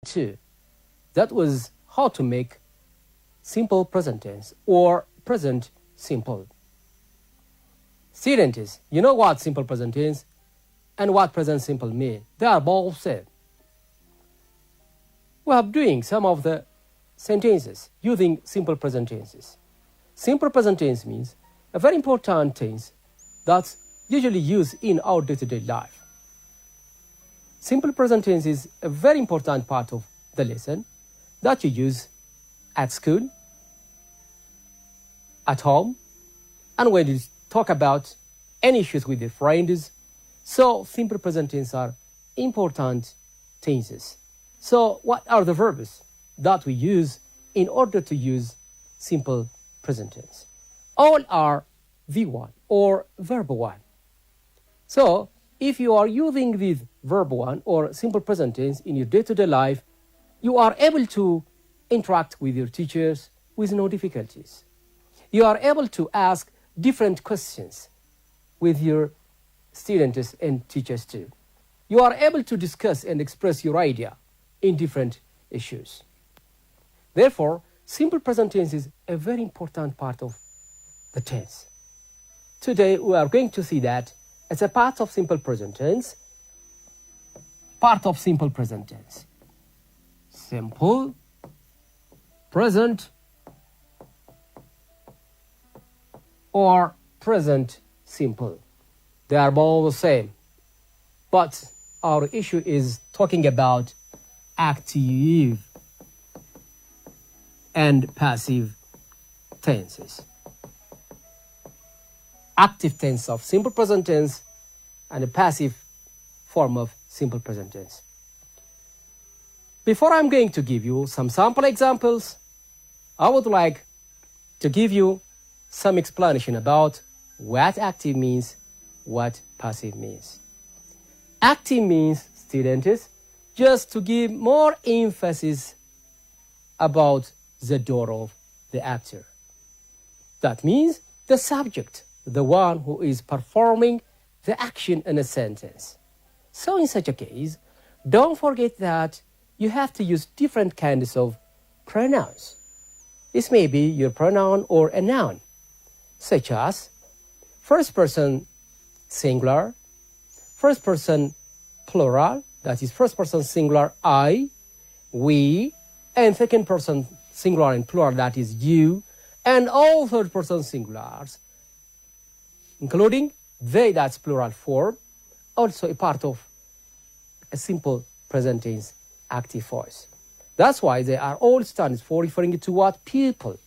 2. That was how to make simple present tense or present simple. Students, you know what simple present tense and what present simple mean. They are both same. We are doing some of the sentences using simple present tenses. Simple present tense means a very important tense that's usually used in our day-to-day life. Simple present tense is a very important part of the lesson that you use at school, at home, and when you talk about any issues with your friends. So simple present tense are important tenses. So what are the verbs that we use in order to use simple present tense? All are V1 or verb 1. So if you are using this verb 1 or simple present tense in your day-to-day life, you are able to interact with your teachers with no difficulties. You are able to ask different questions with your students and teachers too. You are able to discuss and express your idea in different issues. Therefore, simple present tense is a very important part of the tense. Today, we are going to see that as a part of simple present tense, Simple present or present simple. They are both the same. But our issue is talking about active and passive tenses. Active tense of simple present tense and a passive form of simple present tense. Before I'm going to give you some sample examples, I would like to give you some explanation about what active means, what passive means. Active means, students, just to give more emphasis about the door of the actor. That means the subject, the one who is performing the action in a sentence. So in such a case, don't forget that you have to use different kinds of pronouns. This may be your pronoun or a noun, such as first person singular, first person plural, that is first person singular I, we, and second person singular and plural, that is you, and all third person singulars, including they, that's plural form, also a part of a simple present tense active voice. That's why they are all stands for referring to what? People,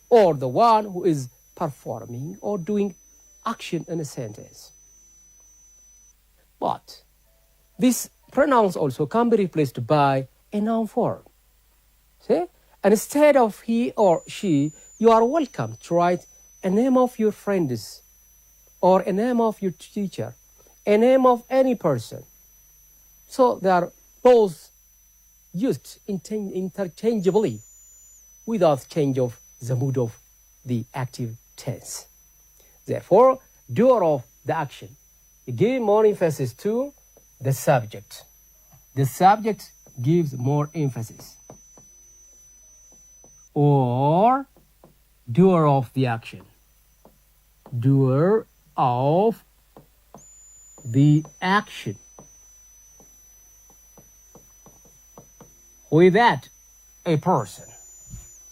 or the one who is performing or doing action in a sentence. But these pronouns also can be replaced by a noun form. See? And instead of he or she, you are welcome to write a name of your friends, or a name of your teacher, a name of any person. So they are both used interchangeably without change of the mood of the active tense. Therefore, doer of the action. Give more emphasis to the subject. The subject gives more emphasis. Or doer of the action. Doer of the action. With that, a person.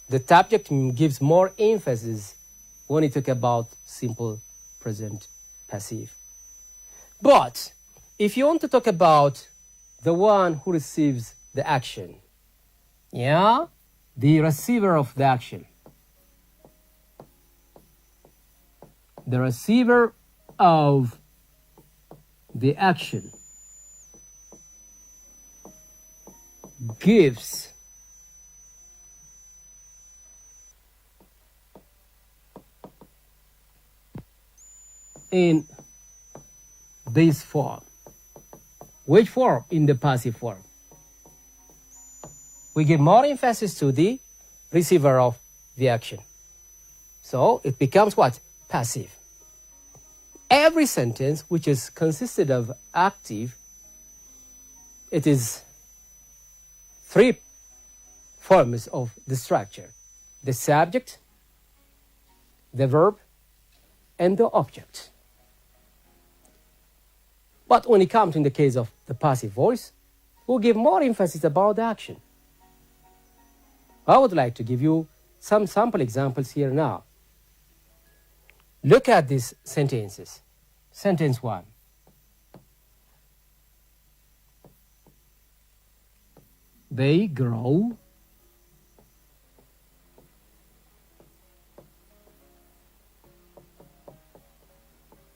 The subject gives more emphasis when you talk about simple present passive. But if you want to talk about the one who receives the action, the receiver of the action, the receiver of the action gives in this form. Which form? In the passive form. We give more emphasis to the receiver of the action. So it becomes what? Passive. Every sentence which is consisted of active, it is three forms of the structure: the subject, the verb, and the object. But when it comes in the case of the passive voice, we'll give more emphasis about the action. I would like to give you some sample examples here now. Look at these sentences. Sentence 1. They grow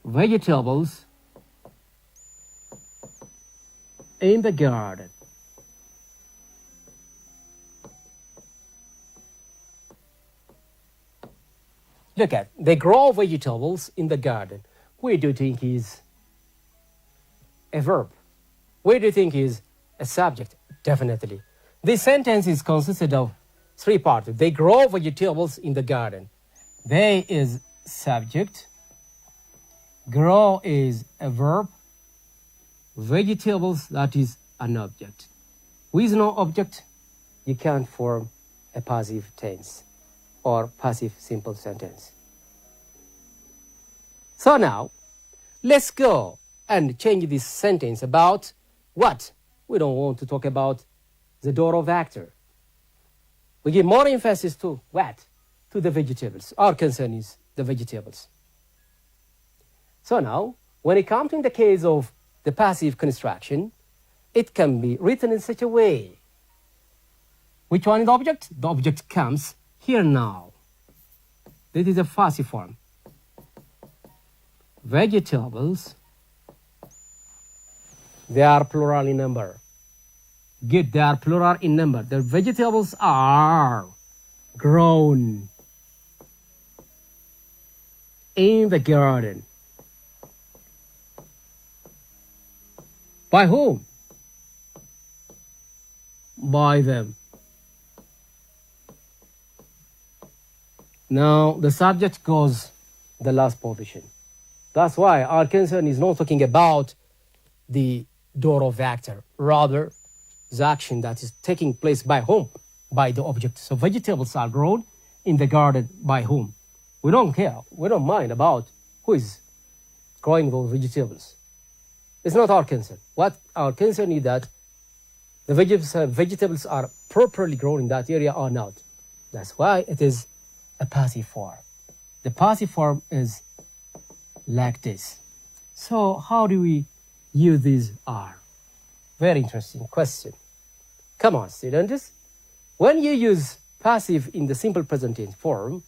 vegetables in the garden. Look at, they grow vegetables in the garden. Where do you think is a verb? Where do you think is a subject? Definitely. This sentence is consisted of three parts. They grow vegetables in the garden. They is subject. Grow is a verb. Vegetables, that is an object. With no object, you can't form a passive tense or passive simple sentence. So now, let's go and change this sentence about what? We don't want to talk about the door of actor. We give more emphasis to what? To the vegetables. Our concern is the vegetables. So now, when it comes in the case of the passive construction, it can be written in such a way. Which one is the object? The object comes here now. This is a passive form. Vegetables, they are plural in number. Good, they are plural in number. The vegetables are grown in the garden. By whom? By them. Now, the subject goes the last position. That's why our concern is not talking about the door of actor, rather the action that is taking place by whom? By the object. So vegetables are grown in the garden by whom? We don't care. We don't mind about who is growing those vegetables. It's not our concern. What our concern is that the vegetables are properly grown in that area or not. That's why it is a passive form. The passive form is like this. So how do we use these are? Very interesting question. Come on, students. When you use passive in the simple present tense form,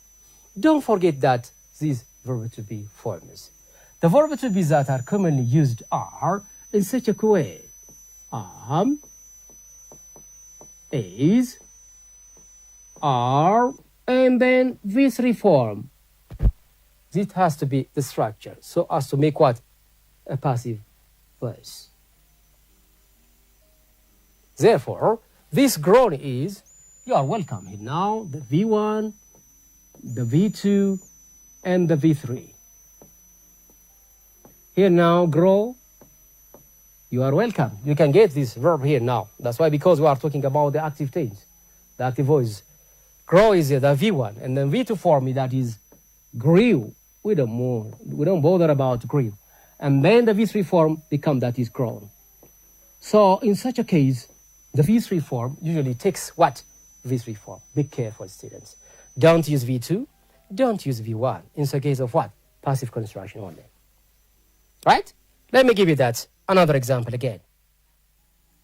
don't forget that these verb to be forms. The verb to be that are commonly used are in such a way. Am, is, are, and then V3 form. This has to be the structure, so as to make what? A passive voice. Therefore, this grown is, you are welcome. Now, the V1, the V2, and the V3. Here now, grow, you are welcome. You can get this verb here now. That's why, because we are talking about the active tense, the active voice. Grow is the V1, and then V2 form that is grew. We don't bother about grew. And then the V3 form become that is grown. So in such a case, the V3 form usually takes what? V3 form. Be careful, students. Don't use V2. Don't use V1. In the case of what? Passive construction only. Right? Let me give you that. Another example again.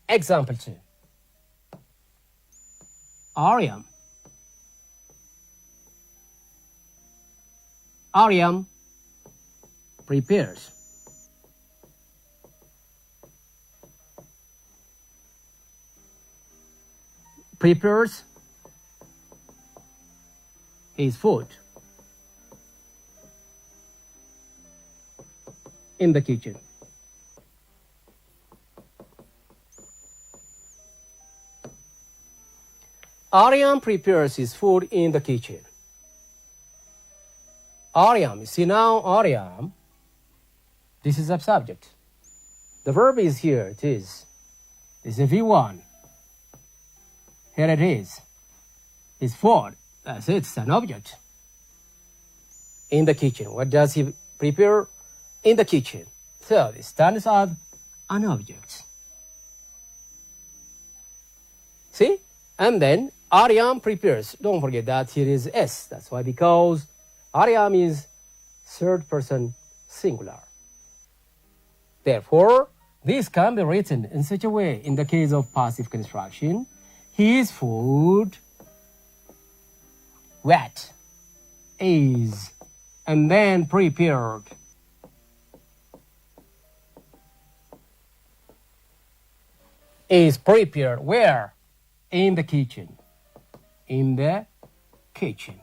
Example 2. Aryam. Aryam prepares. Prepares his food in the kitchen. Aryam prepares his food in the kitchen. Aryam, see now Aryam, this is a subject. The verb is here, it is. This is a V1. Here it is. It's food. That's it. It's an object. In the kitchen. What does he prepare? In the kitchen. So this stands as an object. See? And then Aryam prepares. Don't forget that here is S. That's why, because Aryam is third person singular. Therefore, this can be written in such a way. In the case of passive construction, his food wet is, and then prepared. Is prepared where? In the kitchen. In the kitchen.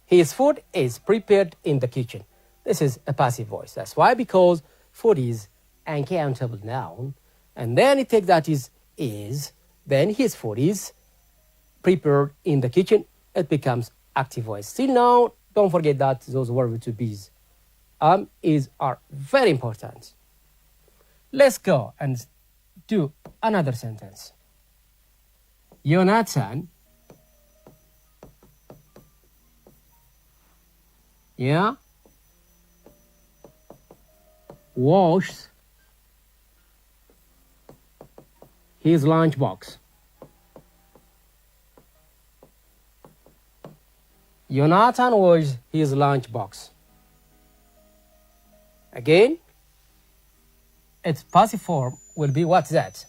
His food is prepared in the kitchen. This is a passive voice. That's why, because food is uncountable noun, and then it takes that is, then his food is prepared in the kitchen. It becomes active voice. Still now, don't forget that those verbs to be's, is, are very important. Let's go and do another sentence. Jonathan, washed his lunchbox. Jonathan washed his lunchbox. Again, its passive form will be what's that?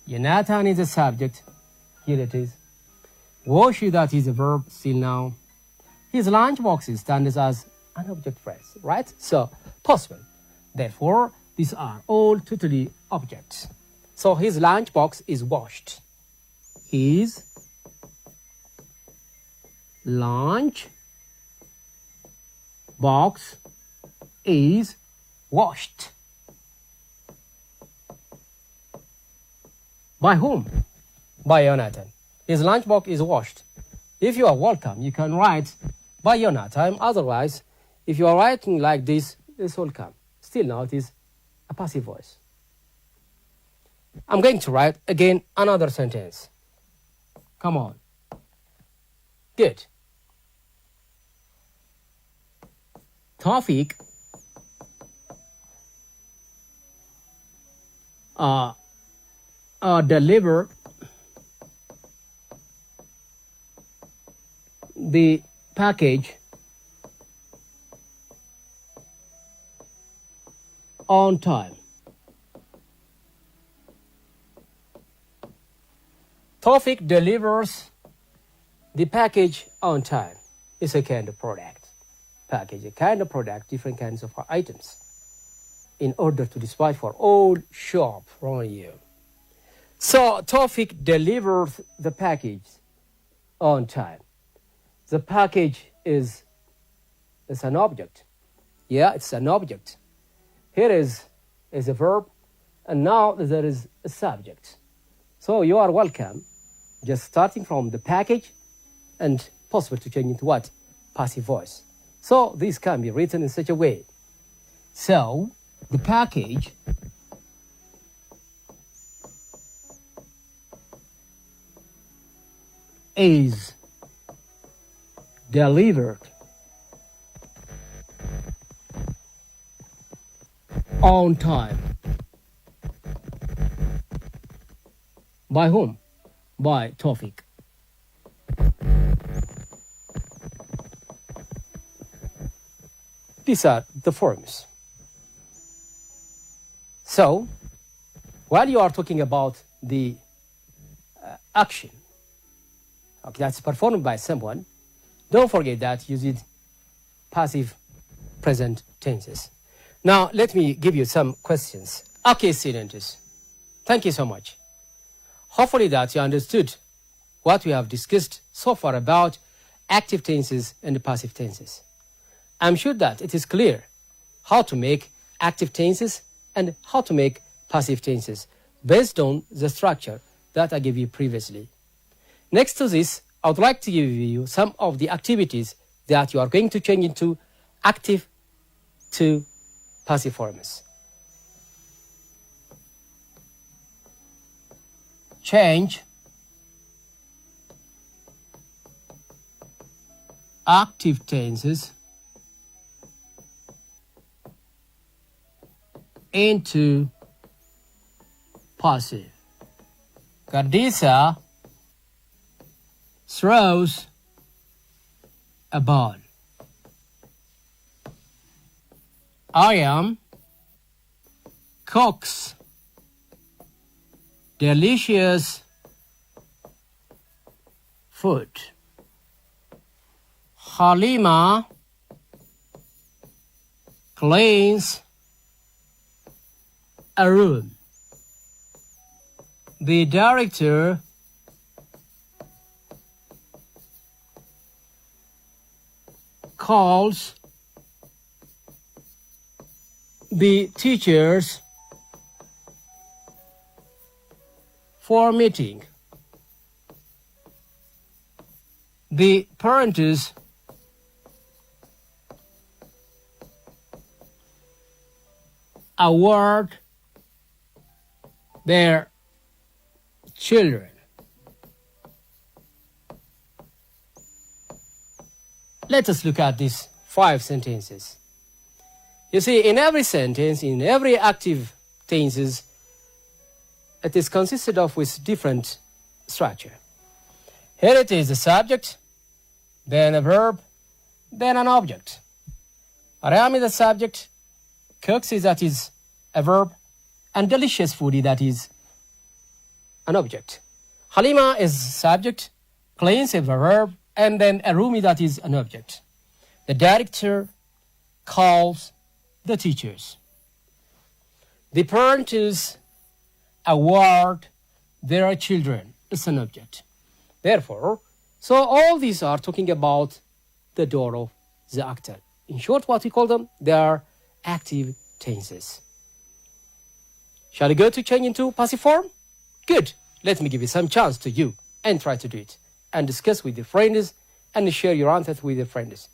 Jonathan is a subject. Here it is. Wash, that is a verb, still now. His lunchbox stands as an object phrase, right? So, possible. Therefore, these are all totally objects. So, his lunchbox is washed. His lunch box is washed. By whom? By Jonathan. His lunchbox is washed. If you are welcome, you can write by Jonathan. Otherwise, if you are writing like this, it's welcome. Still now it is a passive voice. I'm going to write again another sentence. Come on. Good. Tawfiq delivered the package on time. Tawfiq delivers the package on time. It's a kind of product. Package, a kind of product, different kinds of items, in order to dispatch for all shop from you. So Tawfiq delivers the package on time. The package is an object. Yeah, it's an object. Here is a verb, and now there is a subject. So you are welcome, just starting from the package and possible to change into what? Passive voice. So this can be written in such a way. So the package is delivered on time. By whom? By Tawfiq. These are the forms. So, while you are talking about the action, okay, that's performed by someone, don't forget that you did passive present tenses. Now, let me give you some questions. Okay, students, thank you so much. Hopefully that you understood what we have discussed so far about active tenses and passive tenses. I'm sure that it is clear how to make active tenses and how to make passive tenses based on the structure that I gave you previously. Next to this, I would like to give you some of the activities that you are going to change into active to passive forms. change active tenses into passive. Khadija throws a ball. Ayam cooks delicious food. Halima cleans a room. The director calls the teachers for meeting. The parents award their children. Let us look at these 5 sentences. You see, in every sentence, in every active tenses, it is consisted of with different structure. Here it is the subject, then a verb, then an object. Ram is the subject, cooks is that is a verb, and delicious food is that is an object. Halima is subject, cleans is a verb, and then a room is that is an object. The director calls the teachers. The parents award their children. It's an object. Therefore, so all these are talking about the door of the actor. In short, what we call them, they are active tenses. Shall we go to change into passive form? Good. Let me give you some chance to you and try to do it and discuss with your friends and share your answers with your friends.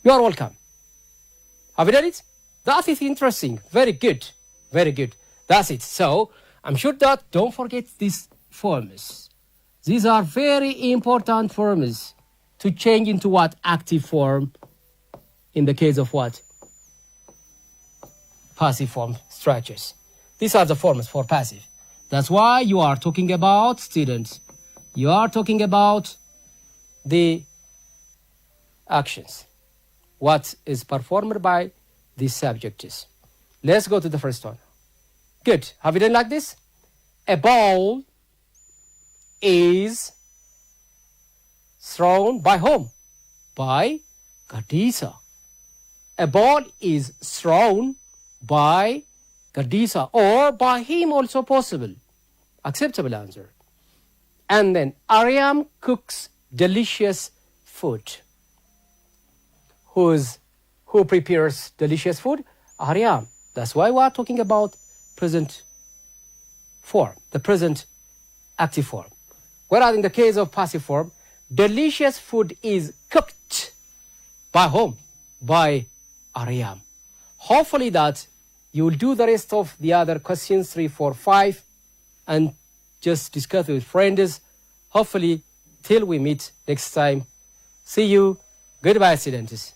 You are welcome. Have you done it? That is interesting. Very good. Very good. That's it. So I'm sure that don't forget these forms. These are very important forms to change into what? Active form in the case of what? Passive form structures. These are the forms for passive. That's why you are talking about students. You are talking about the actions. What is performed by the subjects. Let's go to the first one. Good. Have you done like this? A ball is thrown by whom? By Khadija. A ball is thrown by Khadija, or by him also possible. Acceptable answer. And then Aryam cooks delicious food. Who prepares delicious food? Aryam. That's why we are talking about present form, the present active form. Whereas in the case of passive form, delicious food is cooked by whom? By Aryam. Hopefully that you will do the rest of the other questions 3, 4, 5 and just discuss with friends. Hopefully till we meet next time. See you. Goodbye, students.